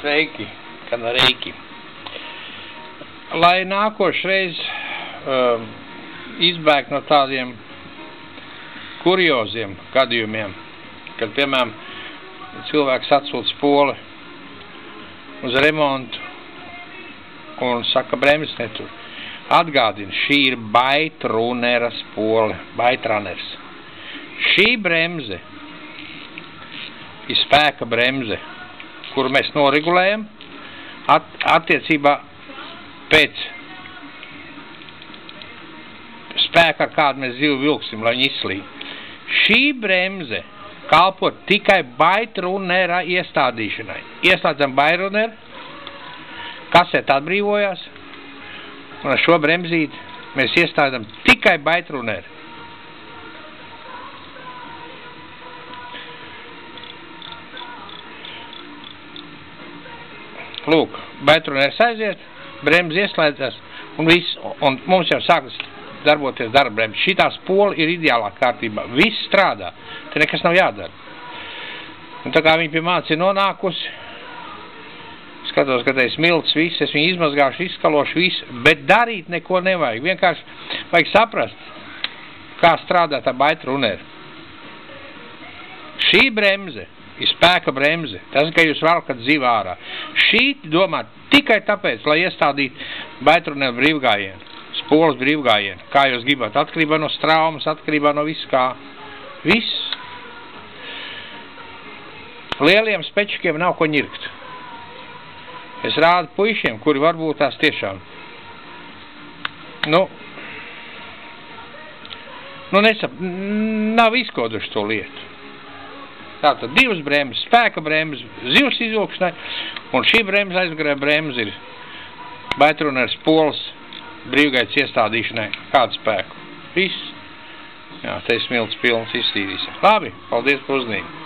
Sveiki, kanareiki. Lai nākošreiz izbēgt no tādiem kurioziem gadījumiem, kad, piemēram, cilvēks atsūta spoli uz remontu un saka, bremzes netur. Atgādina, šī ir Baitrunera spole, Baitrunners. Šī bremze ir spēka bremze, kuru mēs noregulējam attiecībā pēc spēka, ar kādu mēs zivu vilksim, lai viņi izslīd. Šī bremze kalpo tikai Baitrunera iestādīšanai. Ieslēdzam Baitrunner, kasete atbrīvojās, un ar šo bremzīti mēs iestādām tikai Baitrunner. Lūk, Baitruners aiziet, bremzi ieslēdzās, un viss, un mums jau sākas darboties darba bremzi. Šitā spola ir ideālā kārtībā. Viss strādā. Te nekas nav jādara. Un tā kā viņi pie māc ir nonākusi, skatos, ka te ir smilts viss, es viņu izmazgāšu, izskalošu visu, bet darīt neko nevajag. Vienkārši vajag saprast, kā strādā tā Baitrunner. Šī bremze ir spēka bremze. Tas, ka jūs valkat zivu ārā. Šī domā tikai tāpēc, lai iestādītu Baitrunner brīvgājienu. Spoles brīvgājienu. Kā jūs gribat, atkarībā no straumas, atkarībā no viss kā. Viss. Lieliem spečkiem nav ko ņirkt. Es rādu puišiem, kuri varbūt tās tiešām. Nav izkoduši to lietu. Tātad divas bremzes, spēka bremzes, zivs izvilkšanai, un šī bremze aizgarē bremze ir Baitrunner spoles brīvgaitas iestādīšanai. Kādu spēku? Viss. Jā, te ir smilts pilns iztīrīs. Labi, paldies par uzmanību.